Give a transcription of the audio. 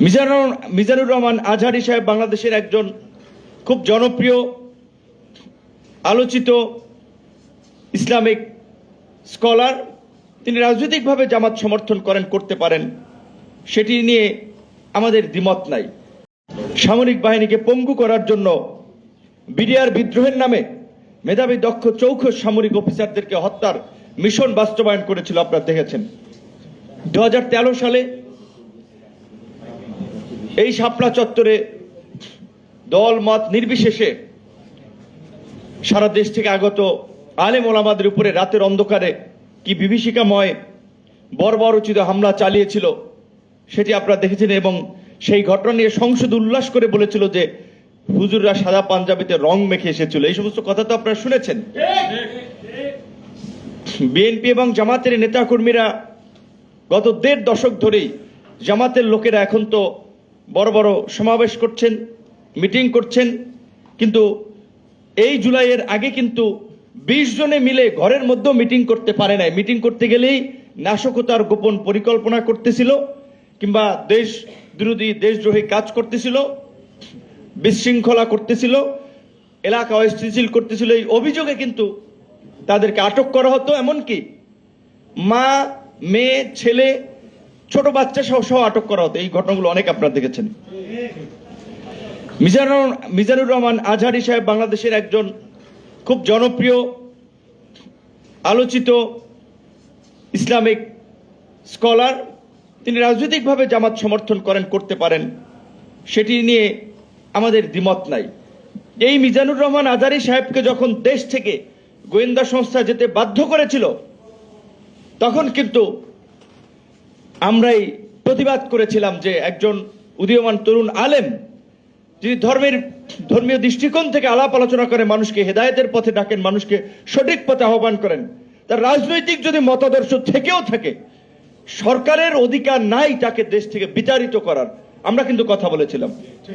মিজানুর রহমান আজহারী সাহেব বাংলাদেশের একজন খুব জনপ্রিয় আলোচিত ইসলামিক স্কলার। তিনি রাজনৈতিকভাবে জামাত সমর্থন করেন, করতে পারেন, সেটি নিয়ে আমাদের দ্বিমত নাই। সামরিক বাহিনীকে পঙ্গু করার জন্য বিডিআর বিদ্রোহের নামে মেধাবী দক্ষ চৌখস সামরিক অফিসারদেরকে হত্যার মিশন বাস্তবায়ন করেছিল, আপনারা দেখেছেন। 2013 সালে এই শাপলা চত্বরে দল মত নির্বিশেষে সারা দেশ থেকে আগত আলেম ওলামাদের উপরে রাতের অন্ধকারে কি বিভীষিকাময় বর্বরোচিত হামলা চালিয়েছিল সেটি আপনারা দেখেছেন, এবং সেই ঘটনা নিয়ে সংসদ উল্লাস করে বলেছিল যে হুজুররা সাদা পাঞ্জাবিতে রং মেখে এসেছিল। এই সমস্ত কথা তো আপনারা শুনেছেন। বিএনপি এবং জামাতের নেতাকর্মীরা গত 1.5 দশক ধরেই জামাতের লোকেরা এখন তো বড় বড় সমাবেশ করছেন, মিটিং করছেন, কিন্তু এই জুলাইয়ের আগে কিন্তু 20 জনে মিলে ঘরের মধ্যেও মিটিং করতে পারে নাই। মিটিং করতে গেলেই নাশকতার গোপন পরিকল্পনা করতেছিল, কিংবা দেশ বিরোধী দেশদ্রোহী কাজ করতেছিল, বিশৃঙ্খলা করতেছিল, এলাকা অস্থিতিশীল করতেছিল। এই অভিযোগে কিন্তু তাদেরকে আটক করা হতো, এমনকি মা, মেয়ে, ছেলে, ছোট বাচ্চা সহ আটক করা হতো। এই ঘটনাগুলো অনেক আপনারা দেখেছেন। মিজানুর রহমান আজহারী সাহেব বাংলাদেশের একজন খুব জনপ্রিয় আলোচিত ইসলামিক স্কলার। তিনি রাজনৈতিকভাবে জামাত সমর্থন করেন, করতে পারেন, সেটি নিয়ে আমাদের দ্বিমত নাই। এই মিজানুর রহমান আজহারী সাহেবকে যখন দেশ থেকে গোয়েন্দা সংস্থা যেতে বাধ্য করেছিল, তখন কিন্তু আমরাই প্রতিবাদ করেছিলাম যে একজন উদীয়মান তরুণ আলেম যিনি ধর্মীয় দৃষ্টিকোণ থেকে আলাপ আলোচনা করে, মানুষকে হেদায়েতের পথে ডাকেন, মানুষকে সঠিক পথে আহ্বান করেন, তার রাজনৈতিক যদি মতাদর্শ থেকেও থাকে, সরকারের অধিকার নাই তাকে দেশ থেকে বিতাড়িত করার। আমরা কিন্তু কথা বলেছিলাম।